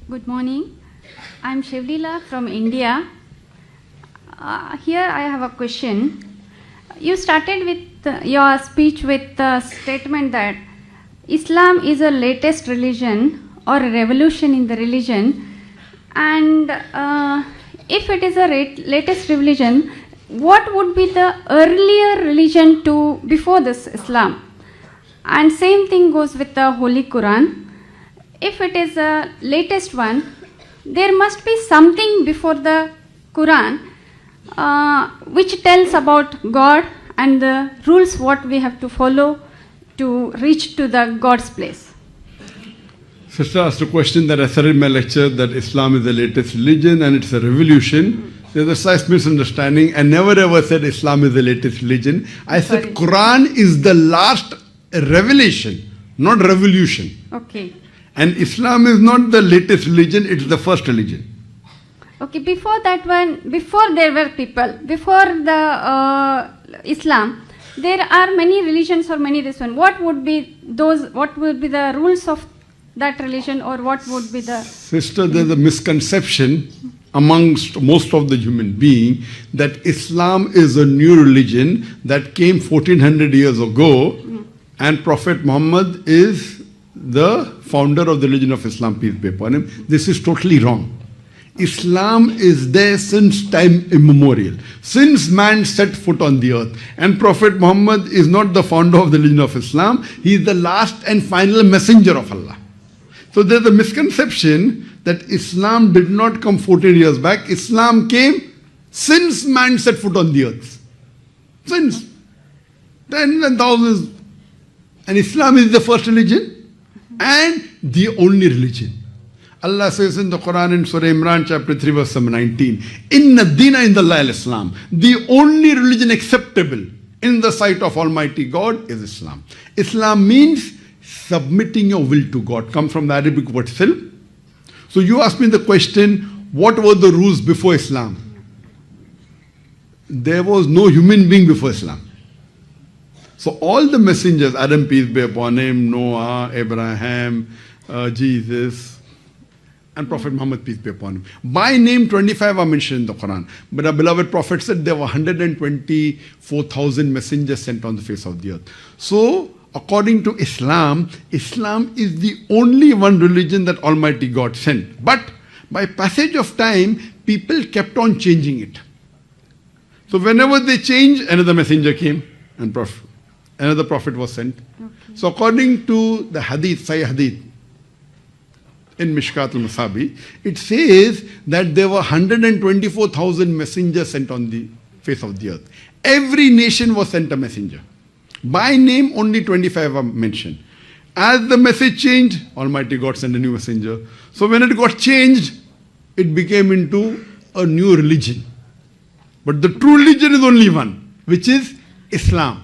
Good morning. I'm Shivlila from India. Here I have a question. You started with your speech with the statement that Islam is a latest religion or a revolution in the religion. And if it is a latest religion, what would be the earlier religion to before this Islam? And same thing goes with the Holy Quran. If it is a latest one, there must be something before the Quran which tells about God and the rules what we have to follow to reach to the God's place. Sister asked a question that I said in my lecture that Islam is the latest religion and it's a revolution. There's a slight misunderstanding. I never ever said Islam is the latest religion. I said Quran is the last revelation, not revolution. Okay. And Islam is not the latest religion, it's the first religion. Okay, before that one, before there were people, before the Islam, there are many religions or many this one. What would be those, what would be the rules of that religion or what would be the... Sister, there's a misconception amongst most of the human being that Islam is a new religion that came 1400 years ago and Prophet Muhammad is the founder of the religion of Islam, peace be upon him. This is totally wrong. Islam is there since time immemorial, since man set foot on the earth. And Prophet Muhammad is not the founder of the religion of Islam, he is the last and final messenger of Allah. So there's a misconception that Islam did not come 14 years back. Islam came since man set foot on the earth. Since tens and thousands. And Islam is the first religion and the only religion. Allah says in the Quran in Surah Imran chapter 3 verse 19, Inna Dina Indallahi al-Islam. The only religion acceptable in the sight of Almighty God is Islam. Islam means submitting your will to God. Comes from the Arabic word silm. So you asked me the question, what were the rules before Islam? There was no human being before Islam. So all the messengers, Adam peace be upon him, Noah, Abraham, Jesus, and Prophet Muhammad peace be upon him. By name 25 are mentioned in the Quran. But our beloved Prophet said there were 124,000 messengers sent on the face of the earth. So according to Islam, Islam is the only one religion that Almighty God sent. But by passage of time, people kept on changing it. So whenever they changed, another messenger came and another prophet was sent. Okay. So according to the hadith, Sahih hadith, in Mishkat al-Masabi, it says that there were 124,000 messengers sent on the face of the earth. Every nation was sent a messenger. By name, only 25 are mentioned. As the message changed, Almighty God sent a new messenger. So when it got changed, it became into a new religion. But the true religion is only one, which is Islam.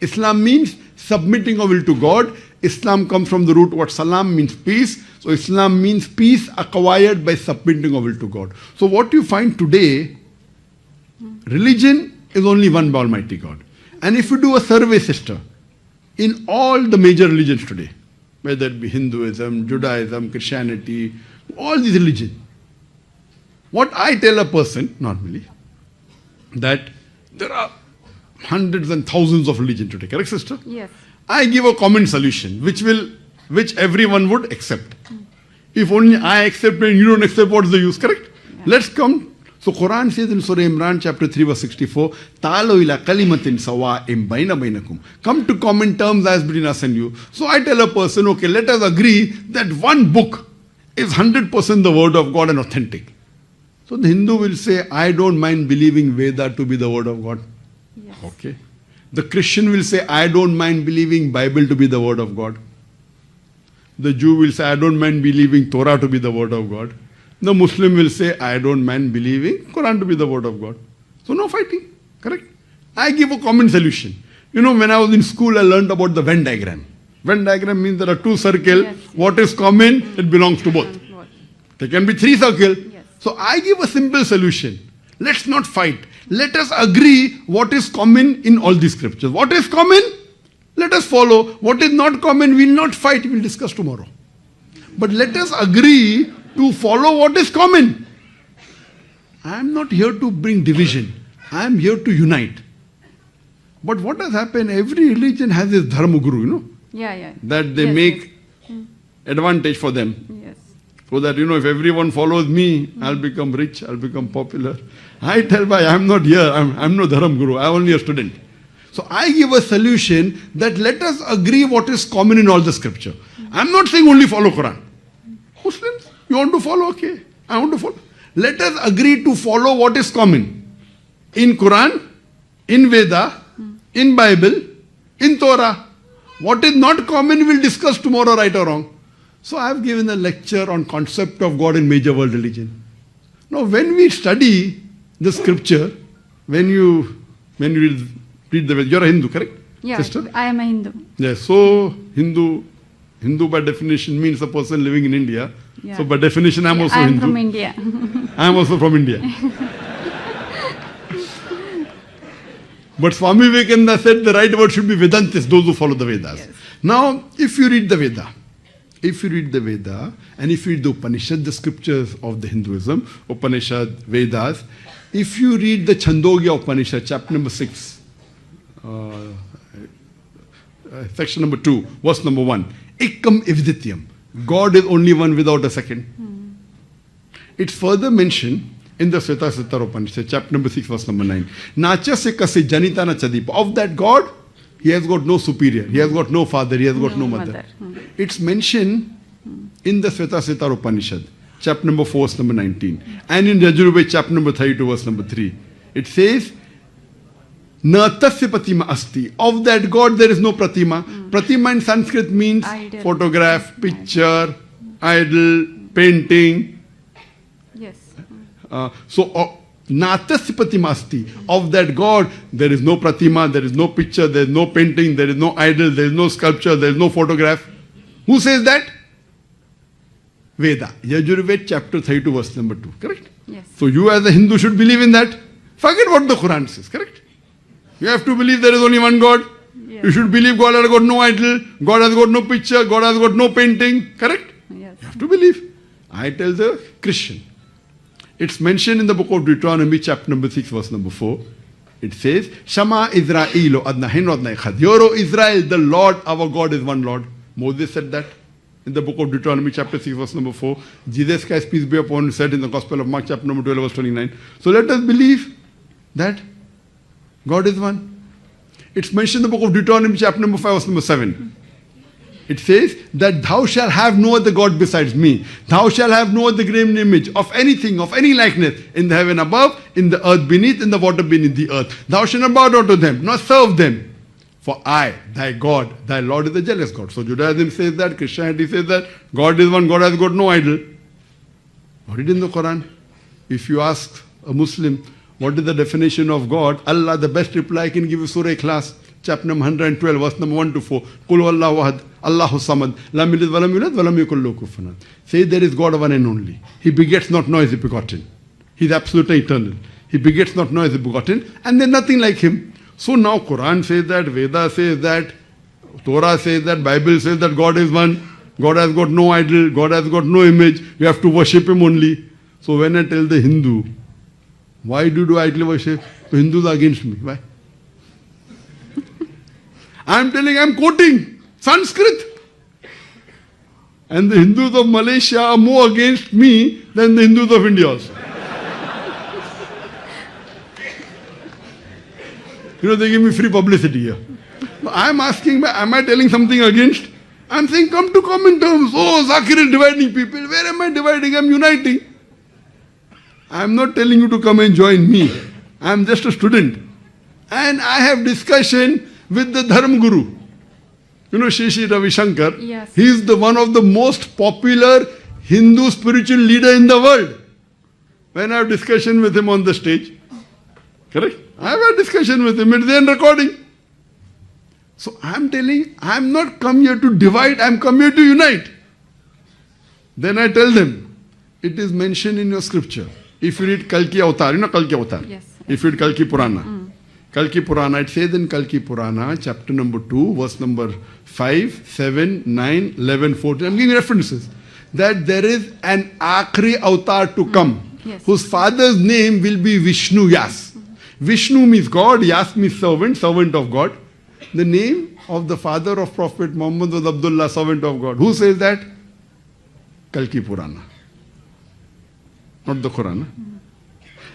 Islam means submitting our will to God. Islam comes from the root word salam, means peace. So Islam means peace acquired by submitting our will to God. So what you find today, religion is only one by Almighty God. And if you do a survey, sister, in all the major religions today, whether it be Hinduism, Judaism, Christianity, all these religions, what I tell a person, normally, that there are hundreds and thousands of religions today, correct, sister? Yes. I give a common solution, which everyone would accept. If only I accept and you don't accept, what's the use, correct? Yeah. Let's come. So Quran says in Surah Imran chapter 3 verse 64, Ta'alu ila kalimatin sawa'im baina bainakum. Come to common terms as between us and you. So I tell a person, okay, let us agree that one book is 100% the word of God and authentic. So the Hindu will say, I don't mind believing Veda to be the word of God. Yes. Okay. The Christian will say, I don't mind believing Bible to be the word of God. The Jew will say, I don't mind believing Torah to be the word of God. The Muslim will say, I don't mind believing Quran to be the word of God. So no fighting, correct? I give a common solution. You know, when I was in school, I learned about the Venn diagram. Venn diagram means there are two circles. Yes. What is common, it belongs to both. There can be three circles. Yes. So I give a simple solution. Let's not fight. Let us agree what is common in all these scriptures. What is common? Let us follow. What is not common, we will not fight. We will discuss tomorrow. But let us agree to follow what is common. I am not here to bring division. I am here to unite. But what has happened, every religion has its dharma guru, Yeah. that they Yes, make advantage for them. Yes. So that, if everyone follows me, I'll become rich, I'll become popular. I tell by, I'm not here, I'm no dharma guru, I'm only a student. So I give a solution that let us agree what is common in all the scripture. I'm not saying only follow Quran. Muslims, you want to follow? Okay, I want to follow. Let us agree to follow what is common. In Quran, in Veda, in Bible, in Torah. What is not common we'll discuss tomorrow, right or wrong. So I have given a lecture on concept of God in major world religion. Now when we study the scripture, when you read the Veda, you're a Hindu, correct? Yeah, Sister? I am a Hindu. Yes, so Hindu by definition means a person living in India. Yeah. So by definition I'm also I am Hindu. from India. I am also from India. But Swami Vivekananda said the right word should be Vedantis, those who follow the Vedas. Yes. Now, if you read the Veda, and if you read the Upanishad, the scriptures of the Hinduism, Upanishad, Vedas, if you read the Chandogya Upanishad, chapter number 6, section number 2, verse number 1, Ekam Ivdityam, God is only one without a second. It's further mentioned in the Svetasvatara Upanishad, chapter number 6, verse number 9. Nacha se kase janita na chadipa. Of that God, he has got no superior, he has got no father, he has got no mother. It's mentioned in the Svetasvatara Upanishad, chapter number 4, verse number 19. And in Yajurveda, chapter number 32, verse number 3. It says, Na tasya pratima asti. Of that God there is no pratima. Pratima in Sanskrit means Idol. photograph, picture, idol, painting. Yes. Natasya pratima asti. Of that God there is no pratima, there is no picture, there is no painting, there is no idol, there is no sculpture, there is no photograph. Who says that? Veda. Yajurveda chapter 32 verse number 2. Correct? Yes. So you as a Hindu should believe in that. Forget what the Quran says. Correct? You have to believe there is only one God. Yes. You should believe God has got no idol, God has got no picture, God has got no painting. Correct? Yes. You have to believe. I tell the Christian. It's mentioned in the book of Deuteronomy, chapter number 6, verse number 4. It says, Shama Israelo adna heno adna echad. Hear, O Israel, the Lord, our God is one Lord. Moses said that in the book of Deuteronomy, chapter 6, verse number 4. Jesus Christ, peace be upon him, said in the Gospel of Mark, chapter number 12, verse 29. So let us believe that God is one. It's mentioned in the book of Deuteronomy, chapter number 5, verse number 7. It says that thou shalt have no other God besides me. Thou shalt have no other graven image of anything, of any likeness, in the heaven above, in the earth beneath, in the water beneath the earth. Thou shalt not bow down to them, nor serve them. For I, thy God, thy Lord is a jealous God. So Judaism says that, Christianity says that, God is one, God has got no idol. What is in the Quran? If you ask a Muslim, what is the definition of God? Allah, the best reply I can give you, Surah Ikhlas, chapter number 112, verse number 1 to 4. Qul huwallahu ahad, Allahu samad, lam yalid walam yulad, walam yakul lahu kufuwan ahad. Say there is God one and only. He begets not, nor is he begotten. He is absolute and eternal. He begets not, nor is he begotten, and there is nothing like him. So now Quran says that, Veda says that, Torah says that, Bible says that God is one. God has got no idol, God has got no image. You have to worship him only. So when I tell the Hindu, why do you do idol worship? The Hindus are against me. Why? I'm quoting Sanskrit. And the Hindus of Malaysia are more against me than the Hindus of India also. They give me free publicity here. I'm asking, am I telling something against? I'm saying, come to common terms. Oh, Zakir is dividing people. Where am I dividing? I'm uniting. I'm not telling you to come and join me. I'm just a student. And I have discussion with the Dharma Guru. Shri Shri Ravi Shankar. Yes. He is one of the most popular Hindu spiritual leader in the world. When I have discussion with him on the stage. Correct? I have a discussion with him. It's there in recording. So I'm telling, I'm not come here to divide, I'm come here to unite. Then I tell them, it is mentioned in your scripture. If you read Kalki Avatar, Kalki Avatar. Yes. If you read Kalki Purana. Kalki Purana, it says in Kalki Purana, chapter number 2, verse number 5, 7, 9, 11, 14. I'm giving references. that there is an Akhri avatar to come, Yes. whose father's name will be Vishnu Yas. Vishnu means God, Yas means servant, servant of God. The name of the father of Prophet Muhammad was Abdullah, servant of God. Who says that? Kalki Purana. Not the Quran.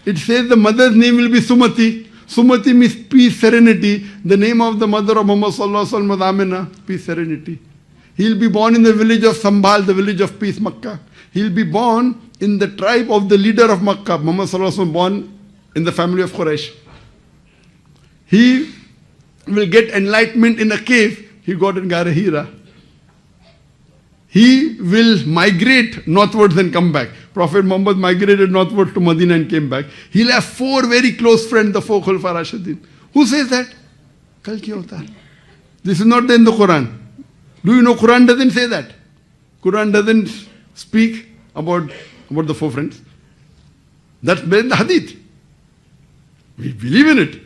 It says the mother's name will be Sumati. Sumati means peace, serenity. The name of the mother of Muhammad Sallallahu Alaihi Wasallam was Amina, peace, serenity. He'll be born in the village of Sambhal, the village of peace, Makkah. He'll be born in the tribe of the leader of Makkah. Muhammad Sallallahu Alaihi Wasallam born in the family of Quraysh. He will get enlightenment in a cave. He got in Gara Hira. He will migrate northwards and come back. Prophet Muhammad migrated northwards to Medina and came back. He'll have 4 very close friends, the 4 Khulafa Rashidin. Who says that? Kalki Avatar. This is not in the Quran. Do you know Quran doesn't say that? Quran doesn't speak about the 4 friends. That's in the Hadith. We believe in it.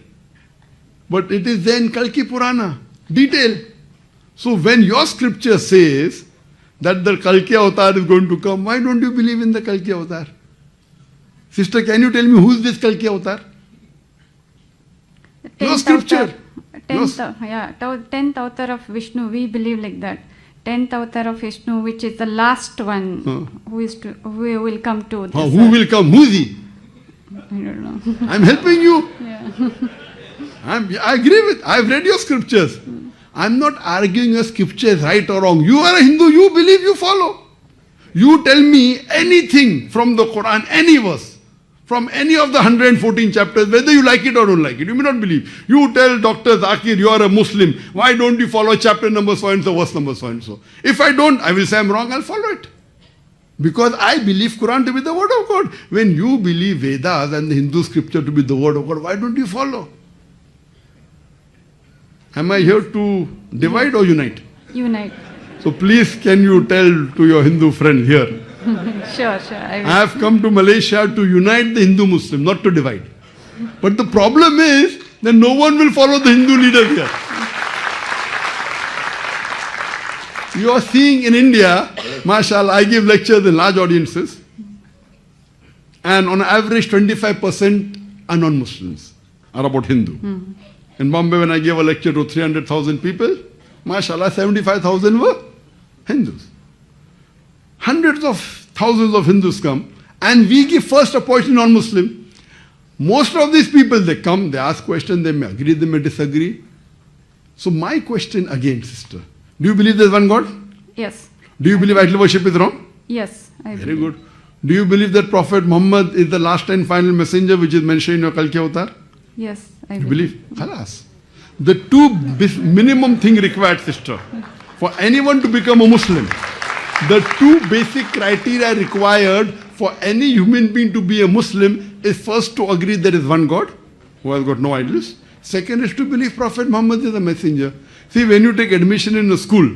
But it is then Kalki Purana. Detail. So when your scripture says that the Kalki Avatar is going to come, why don't you believe in the Kalki Avatar? Sister, can you tell me who is this Kalki Avatar? Your scripture. 10th avatar of Vishnu, we believe like that. 10th avatar of Vishnu, which is the last one who will come to this Who will come? Who is he? I don't know. I'm helping you. Yeah. I agree with. I've read your scriptures. I'm not arguing your scriptures right or wrong. You are a Hindu, you believe, you follow. You tell me anything from the Quran, any verse, from any of the 114 chapters, whether you like it or don't like it. You may not believe. You tell Dr. Zakir, you are a Muslim. Why don't you follow chapter number so and so, verse number so and so? If I don't, I will say I'm wrong, I'll follow it. Because I believe Quran to be the word of God. When you believe Vedas and the Hindu scripture to be the word of God, why don't you follow? Am I here to divide or unite? Unite. So please, can you tell to your Hindu friend here? Sure. I have come to Malaysia to unite the Hindu Muslim, not to divide. But the problem is that no one will follow the Hindu leaders here. You are seeing in India, mashallah, I give lectures in large audiences, and on average 25% are non-Muslims, are about Hindu. In Bombay, when I gave a lecture to 300,000 people, mashallah, 75,000 were Hindus. Hundreds of thousands of Hindus come, and we give first opportunity non-Muslim. Most of these people, they come, they ask questions, they may agree, they may disagree. So my question again, sister, do you believe there is one God? Yes. Do you believe idol worship is wrong? Yes. I Very believe. good. Do you believe that Prophet Muhammad is the last and final messenger which is mentioned in your Kalki Avatar? Yes. I You believe. believe? Khalas. The two minimum thing required, sister, for anyone to become a Muslim, the 2 basic criteria required for any human being to be a Muslim is first to agree there is one God who has got no idols. Second is to believe Prophet Muhammad is a messenger. See, when you take admission in a school,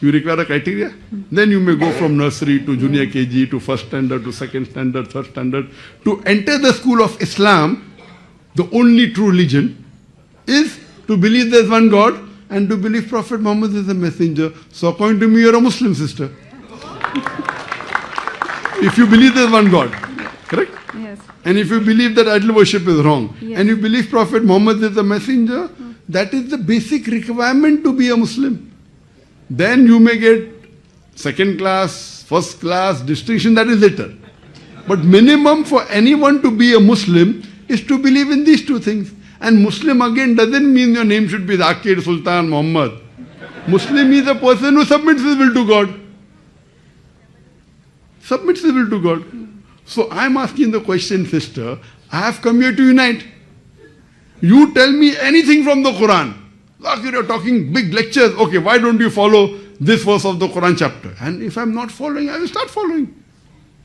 you require a criteria. Then you may go from nursery to junior KG to first standard to second standard, third standard. To enter the school of Islam, the only true religion is to believe there is one God and to believe Prophet Muhammad is a messenger. So according to me, you are a Muslim, sister. If you believe there is one God, correct? Yes. And if you believe that idol worship is wrong, Yes. and you believe Prophet Muhammad is a messenger, that is the basic requirement to be a Muslim. Then you may get second class, first class, distinction, that is later. But minimum for anyone to be a Muslim is to believe in these 2 things. And Muslim again doesn't mean your name should be Zakir, Sultan, Muhammad. Muslim is a person who submits his will to God. Submits his will to God. So I'm asking the question, sister, I have come here to unite. You tell me anything from the Quran. Zakir, you're talking big lectures. Okay, why don't you follow this verse of the Quran chapter? And if I'm not following, I will start following.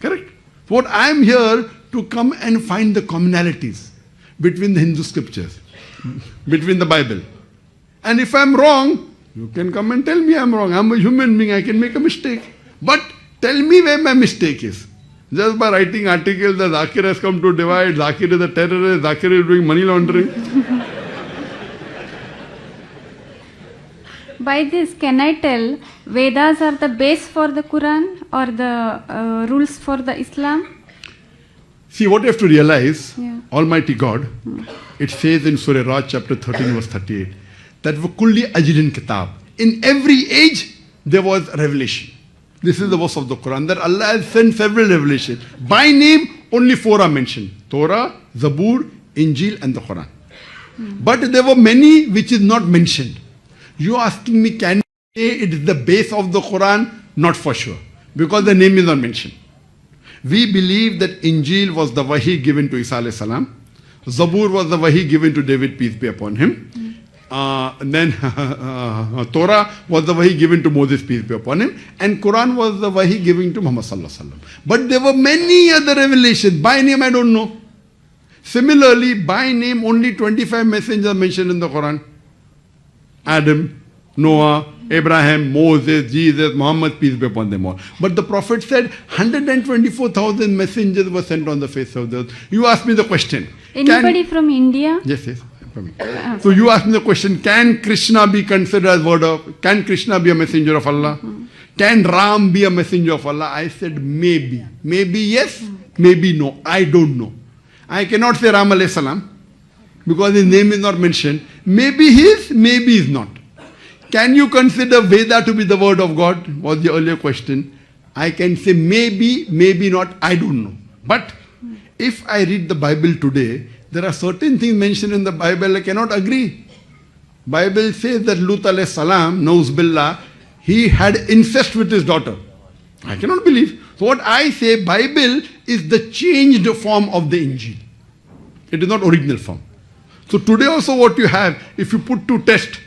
Correct? What I'm here to come and find the commonalities between the Hindu scriptures, between the Bible. And if I'm wrong, you can come and tell me I'm wrong. I'm a human being, I can make a mistake. But tell me where my mistake is. Just by writing articles that Zakir has come to divide, Zakir is a terrorist, Zakir is doing money laundering. By this, can I tell Vedas are the base for the Quran or the rules for the Islam? See, what you have to realize, Yeah. Almighty God, it says in Surah Raj chapter 13 verse 38, that وَكُلِّ أَجْرٍ kitab. In every age, there was revelation. This is the verse of the Quran, that Allah has sent several revelations. By name, only 4 are mentioned. Torah, Zabur, Injil and the Quran. But there were many which is not mentioned. You are asking me, can you say it is the base of the Quran? Not for sure. Because the name is not mentioned. We believe that Injil was the wahi given to Isa alayhi salam. Zabur was the wahi given to David, peace be upon him. Then Torah was the wahi given to Moses, peace be upon him. And Quran was the wahi given to Muhammad sallallahu alaihi wasallam. But there were many other revelations. By name, I don't know. Similarly, by name, only 25 messengers are mentioned in the Quran. Adam, Noah, Abraham, Moses, Jesus, Muhammad, peace be upon them all. But the Prophet said 124,000 messengers were sent on the face of the earth. You ask me the question. Anybody from India? Yes, yes. So you ask me the question, can Krishna be considered as word of, can Krishna be a messenger of Allah? Can Ram be a messenger of Allah? I said maybe. Maybe yes, maybe no. I don't know. I cannot say Ram alayhi salam because his name is not mentioned. Maybe he is, maybe he is not. Can you consider Veda to be the word of God? Was the earlier question. I can say maybe, maybe not. I don't know. But if I read the Bible today, there are certain things mentioned in the Bible I cannot agree. Bible says that Lut alayhi salam, Nauz billah, he had incest with his daughter. I cannot believe. So what I say, Bible is the changed form of the Injil. It is not original form. So today also what you have, if you put to test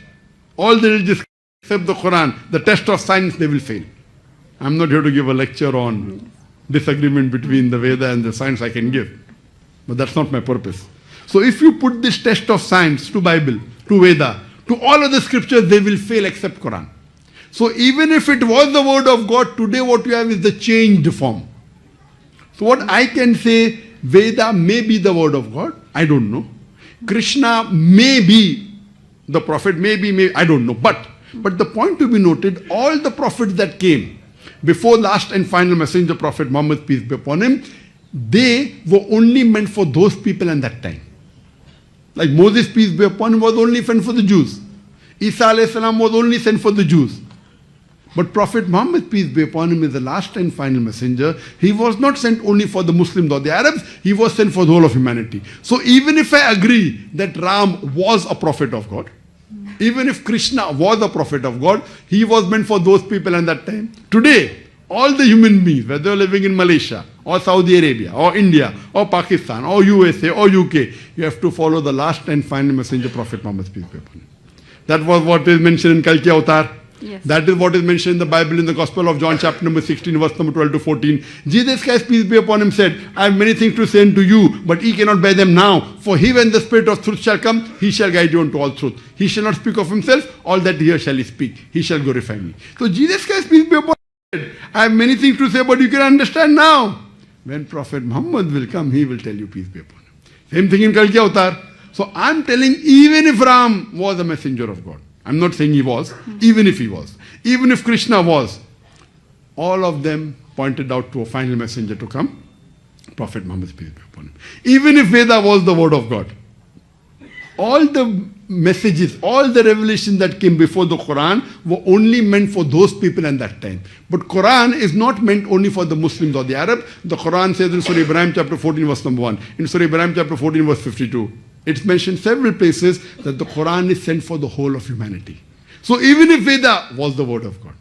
all the religious except the Quran, the test of science, they will fail. I'm not here to give a lecture on disagreement between the Veda and the science. I can give. But that's not my purpose. So if you put this test of science to Bible, to Veda, to all other scriptures, they will fail except Quran. So even if it was the word of God, today what you have is the changed form. So what I can say, Veda may be the word of God, I don't know. Krishna may be the prophet, maybe, I don't know. But the point to be noted, all the prophets that came before last and final messenger, Prophet Muhammad, peace be upon him, they were only meant for those people in that time. Like Moses, peace be upon him, was only sent for the Jews. Isa alayhi salam was only sent for the Jews. But Prophet Muhammad, peace be upon him, is the last and final messenger. He was not sent only for the Muslims or the Arabs, he was sent for the whole of humanity. So even if I agree that Ram was a prophet of God, even if Krishna was a prophet of God, he was meant for those people in that time. Today, all the human beings, whether they're living in Malaysia, or Saudi Arabia, or India, or Pakistan, or USA, or UK, you have to follow the last and final messenger, Prophet Muhammad, peace be upon him. That was what is mentioned in Kalki Avatar. Yes. That is what is mentioned in the Bible in the Gospel of John chapter number 16 verse number 12 to 14. Jesus Christ, peace be upon him, said, I have many things to say unto you, but ye cannot bear them now. For he, when the Spirit of truth shall come, he shall guide you unto all truth. He shall not speak of himself, all that he hears shall he speak. He shall glorify me. So Jesus Christ, peace be upon him, said, I have many things to say, but you can understand now. When Prophet Muhammad will come, he will tell you, peace be upon him. Same thing in Kalki Avatar. So I'm telling, even if Ram was a messenger of God, I'm not saying he was, even if he was, even if Krishna was, all of them pointed out to a final messenger to come, Prophet Muhammad, peace be upon him. Even if Veda was the word of God, all the messages, all the revelation that came before the Quran were only meant for those people in that time. But Quran is not meant only for the Muslims or the Arabs. The Quran says in Surah Ibrahim chapter 14 verse number 1, in Surah Ibrahim chapter 14 verse 52, it's mentioned several places that the Quran is sent for the whole of humanity. So even if Veda was the word of God,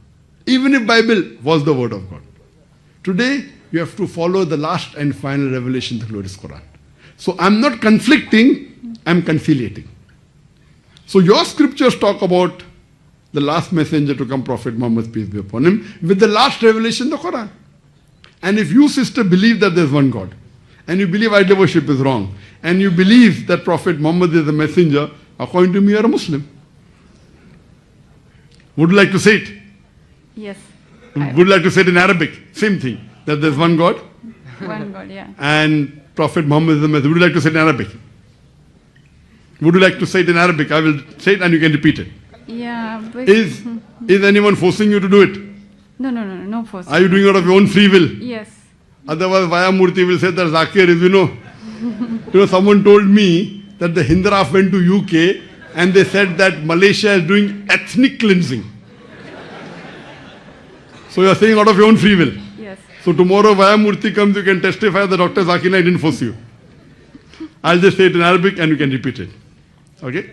even if Bible was the word of God, today you have to follow the last and final revelation, the glorious Quran. So I'm not conflicting, I'm conciliating. So your scriptures talk about the last messenger to come, Prophet Muhammad, peace be upon him, with the last revelation, the Quran. And if you, sister, believe that there's one God, and you believe idol worship is wrong, and you believe that Prophet Muhammad is a messenger, according to me, you are a Muslim. Would you like to say it? Yes. Would you like to say it in Arabic? Same thing, that there's one God. One God, yeah. And Prophet Muhammad is a messenger. Would you like to say it in Arabic? Would you like to say it in Arabic? I will say it and you can repeat it. Yeah. But Is anyone forcing you to do it? No force. Are you doing it out of your own free will? Yes. Otherwise, Vaya Murthy will say that Zakir is, someone told me that the Hindraf went to UK and they said that Malaysia is doing ethnic cleansing. So you are saying out of your own free will. Yes. So tomorrow Vaya Murthy comes, you can testify that Dr. Zakir Naik didn't force you. I'll just say it in Arabic and you can repeat it. Okay?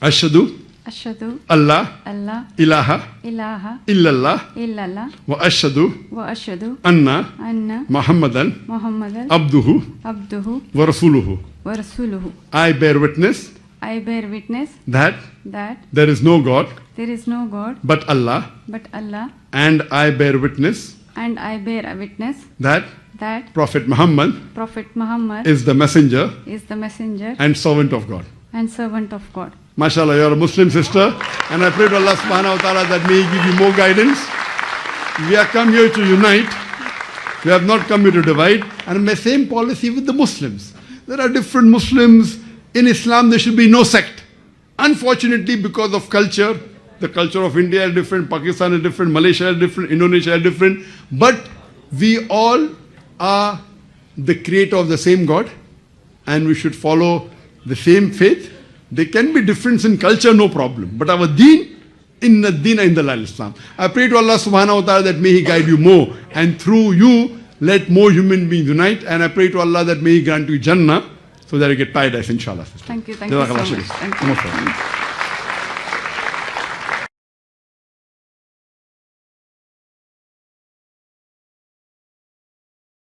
Ashhadu Ashhadu Allah Allah ilaha ilaha illallah illallah wa ashhadu wa ashhadu anna anna Muhammadan Muhammadan abduhu abduhu wa rasuluhu. wa rasuluhu. I bear witness I bear witness that that there is no God there is no God but Allah, but Allah, and I bear witness and I bear a witness that that Prophet Muhammad Prophet Muhammad is the messenger is the messenger and servant of God. and servant of God. MashaAllah, you are a Muslim sister, and I pray to Allah subhanahu wa ta'ala that may He give you more guidance. We have come here to unite. We have not come here to divide. And the same policy with the Muslims. There are different Muslims. In Islam, there should be no sect. Unfortunately, because of culture, the culture of India is different, Pakistan is different, Malaysia is different, Indonesia is different. But we all are the creator of the same God, and we should follow the same faith. There can be difference in culture, no problem. But our deen, inna deena inda Islam. I pray to Allah subhanahu wa ta'ala that may He guide you more. And through you, let more human beings unite. And I pray to Allah that may He grant you Jannah so that you get paradise, inshallah. Thank you so much. Thank you. Namaskar.